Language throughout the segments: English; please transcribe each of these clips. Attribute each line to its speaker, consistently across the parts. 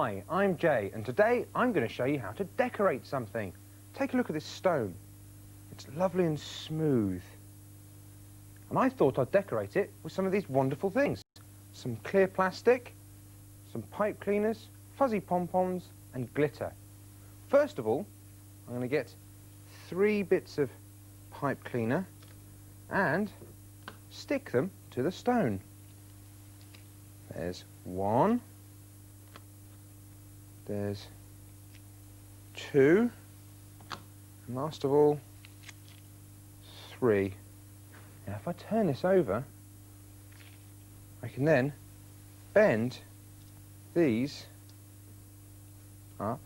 Speaker 1: Hi, I'm Jay, and today I'm going to show you how to decorate something. Take a look at this stone. It's lovely and smooth. And I thought I'd decorate it with some of these wonderful things. Some clear plastic, some pipe cleaners, fuzzy pom-poms, and glitter. First of all, I'm going to get 3 bits of pipe cleaner and stick them to the stone. There's 1. There's 2. And last of all, 3. Now if I turn this over, I can then bend these up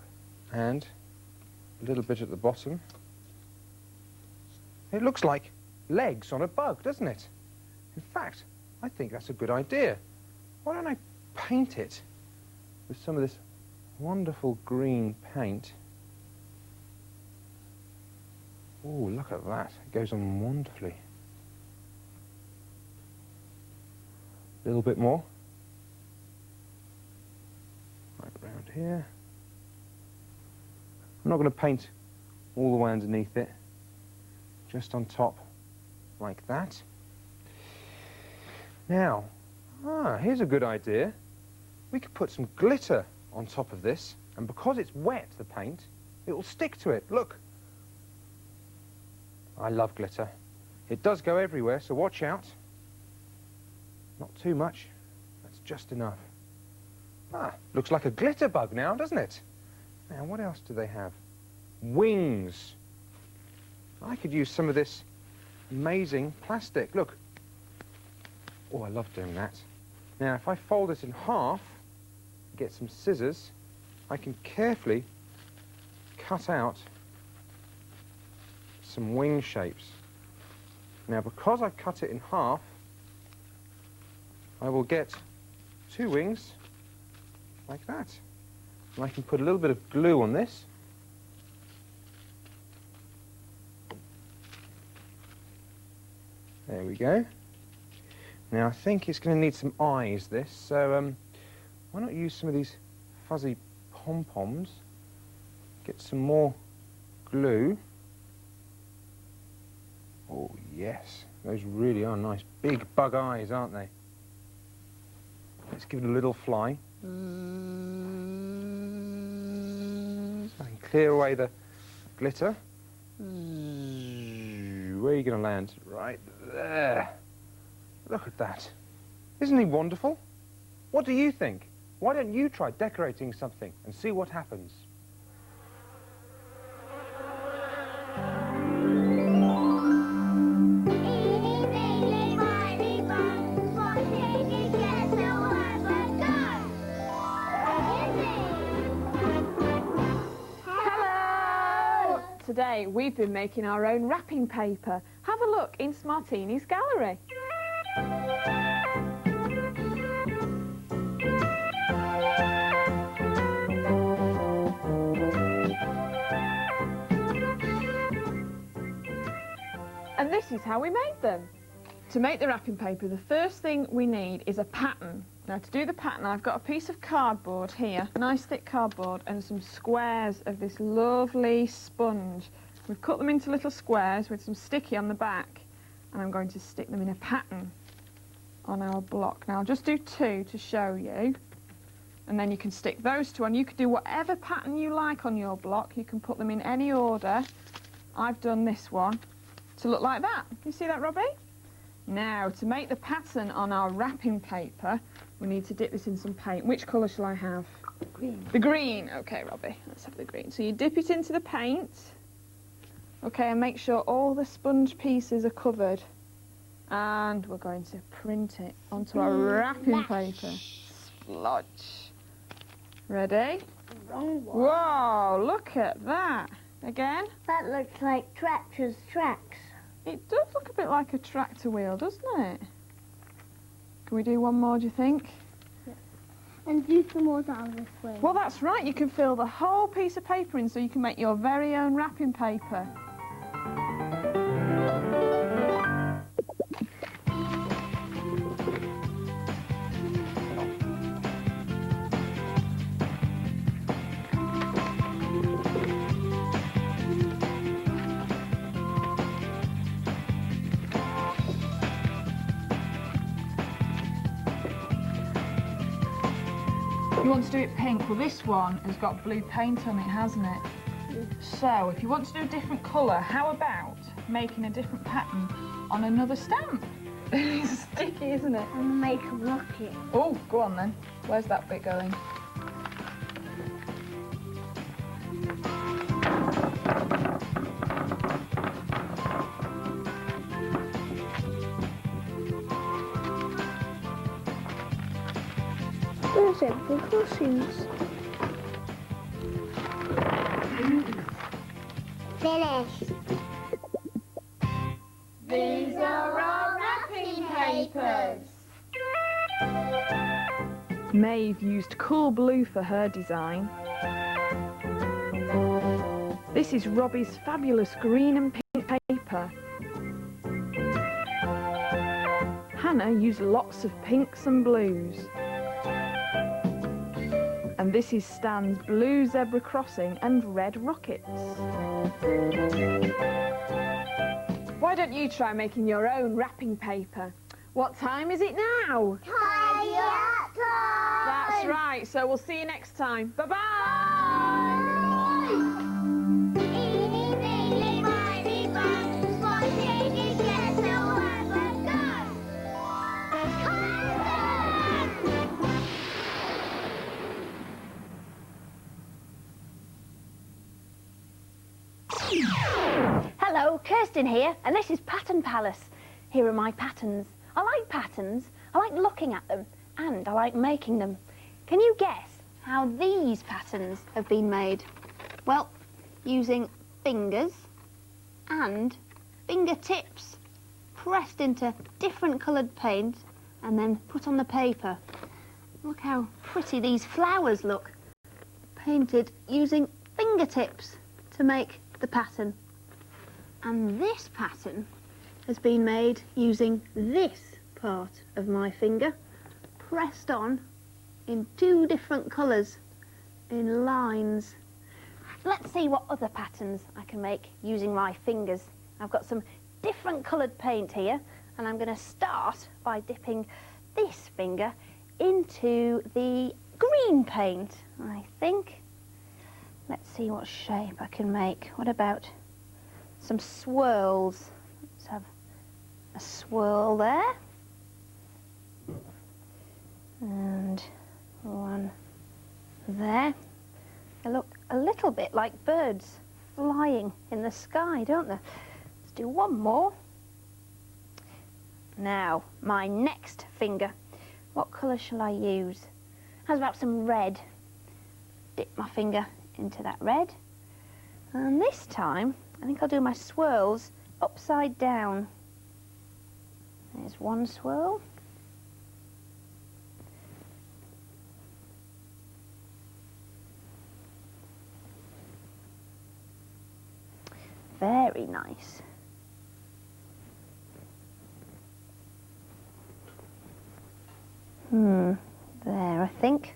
Speaker 1: and a little bit at the bottom. It looks like legs on a bug, doesn't it? In fact, I think that's a good idea. Why don't I paint it with some of this wonderful green paint? Oh, look at that. It goes on wonderfully. A little bit more. Right around here. I'm not going to paint all the way underneath it. Just on top, like that. Now, here's a good idea. We could put some glitter on top of this, and because it's wet, the paint, it will stick to it. Look. I love glitter. It does go everywhere, so watch out. Not too much. That's just enough. Looks like a glitter bug now, doesn't it? Now, what else do they have? Wings. I could use some of this amazing plastic. Look. Oh, I love doing that. Now, if I fold it in half, get some scissors, I can carefully cut out some wing shapes. Now, because I've cut it in half, I will get 2 wings like that. And I can put a little bit of glue on this. There we go. Now, I think it's going to need some eyes, this, so why not use some of these fuzzy pom-poms, get some more glue. Oh, yes, those really are nice, big bug eyes, aren't they? Let's give it a little fly. I can clear away the glitter. Where are you going to land? Right there. Look at that. Isn't he wonderful? What do you think? Why don't you try decorating something and see what happens?
Speaker 2: Hello! Today we've been making our own wrapping paper. Have a look in SMarteenies gallery. And this is how we made them. To make the wrapping paper, the first thing we need is a pattern. Now, to do the pattern, I've got a piece of cardboard here, nice thick cardboard, and some squares of this lovely sponge. We've cut them into little squares with some sticky on the back, and I'm going to stick them in a pattern on our block. Now, I'll just do 2 to show you, and then you can stick those 2 on. You can do whatever pattern you like on your block. You can put them in any order. I've done this one to look like that. You see that, Robbie? Now, to make the pattern on our wrapping paper, we need to dip this in some paint. Which colour shall I have?
Speaker 3: Green.
Speaker 2: The green. OK, Robbie, let's have the green. So you dip it into the paint. OK, and make sure all the sponge pieces are covered. And we're going to print it onto our wrapping paper. Splodge. Ready?
Speaker 3: Wrong one.
Speaker 2: Whoa, look at that. Again.
Speaker 3: That looks like tractor's tracks.
Speaker 2: It does look a bit like a tractor wheel, doesn't it? Can we do one more, do you think?
Speaker 3: Yeah. And do some more down this way.
Speaker 2: Well, that's right. You can fill the whole piece of paper in so you can make your very own wrapping paper. You want to do it pink? Well, this one has got blue paint on it, hasn't it? So, if you want to do a different colour, how about making a different pattern on another stamp? It's sticky, isn't it?
Speaker 3: I'm gonna make a rocket.
Speaker 2: Oh, go on then. Where's that bit going?
Speaker 3: There's zebra crossings. Finished.
Speaker 2: These are our wrapping papers. Maeve used cool blue for her design. This is Robbie's fabulous green and pink paper. Hannah used lots of pinks and blues. And this is Stan's blue zebra crossing and red rockets. Why don't you try making your own wrapping paper? What time is it now?
Speaker 3: Tidy up time.
Speaker 2: That's right, so we'll see you next time. Bye-bye!
Speaker 3: Eeny, meeny, miny, moe, spontaneous, yes, no one but
Speaker 4: Hello, Kirsten here, and this is Pattern Palace. Here are my patterns. I like patterns, I like looking at them, and I like making them. Can you guess how these patterns have been made? Well, using fingers and fingertips pressed into different coloured paint and then put on the paper. Look how pretty these flowers look, painted using fingertips to make the pattern. And this pattern has been made using this part of my finger pressed on in two different colours in lines. Let's see what other patterns I can make using my fingers. I've got some different coloured paint here, and I'm going to start by dipping this finger into the green paint, I think. Let's see what shape I can make. What about some swirls? Let's have a swirl there. And one there. They look a little bit like birds flying in the sky, don't they? Let's do one more. Now, my next finger. What colour shall I use? How's about some red? Dip my finger into that red. And this time, I think I'll do my swirls upside down. There's one swirl. Very nice. There, I think.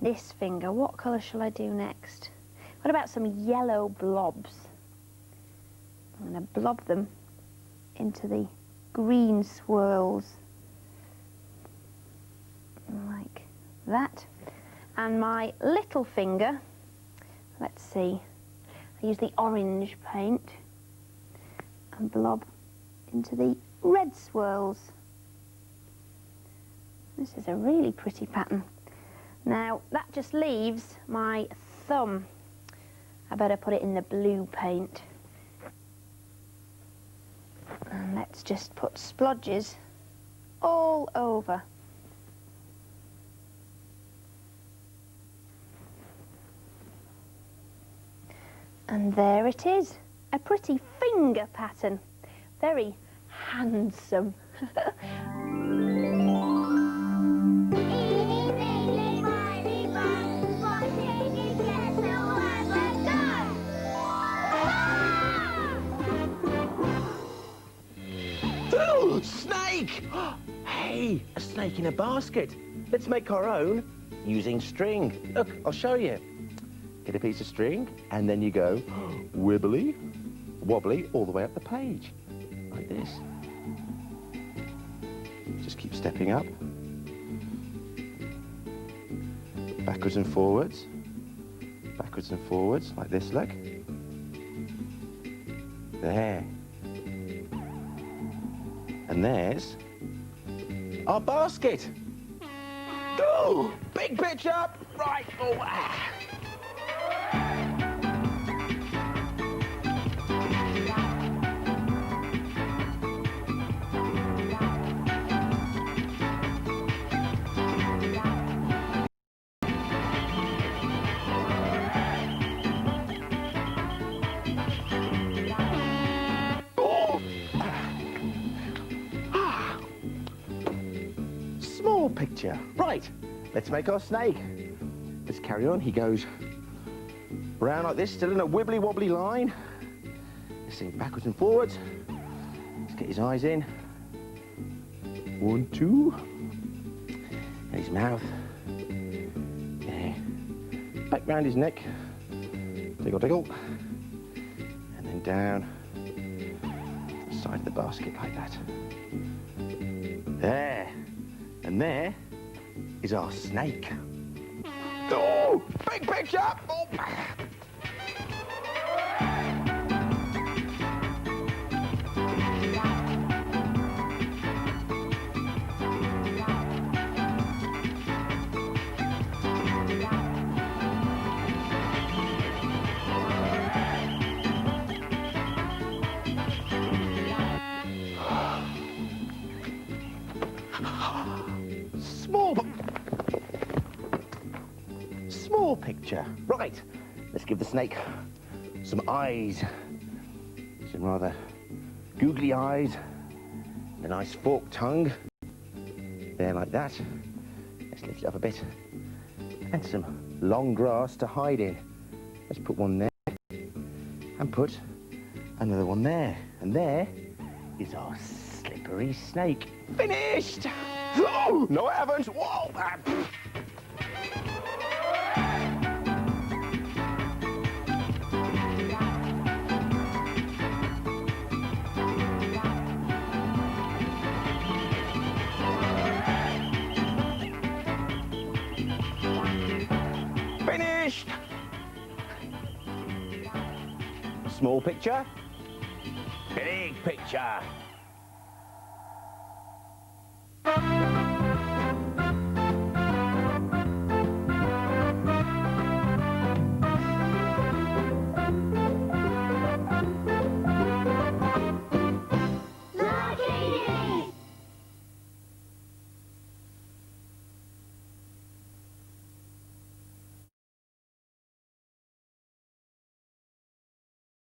Speaker 4: This finger, what colour shall I do next? What about some yellow blobs? I'm going to blob them into the green swirls. Like that. And my little finger, let's see, I use the orange paint and blob into the red swirls. This is a really pretty pattern. Now, that just leaves my thumb. I better put it in the blue paint. And let's just put splodges all over. And there it is, a pretty finger pattern. Very handsome.
Speaker 5: Ooh, snake! Hey, a snake in a basket. Let's make our own using string. Look, I'll show you. Get a piece of string, and then you go wibbly, wobbly, all the way up the page, like this. Just keep stepping up. backwards and forwards, like this, look. There. And there's our basket. Oh, big picture. Right. Oh, ah. Small picture. Right, let's make our snake. Let's carry on. He goes round like this, still in a wibbly wobbly line. Let's sing backwards and forwards. Let's get his eyes in. 1, 2. And his mouth. There. Back round his neck. Diggle, diggle. And then down the side of the basket like that. There. And there is our snake. Oh, big picture! Oh. Small picture. Right, let's give the snake some eyes. Some rather googly eyes. And a nice forked tongue. There, like that. Let's lift it up a bit. And some long grass to hide in. Let's put one there. And put another one there. And there is our slippery snake. Finished! Oh, no, I haven't. Whoa! Finished! Small picture, big picture.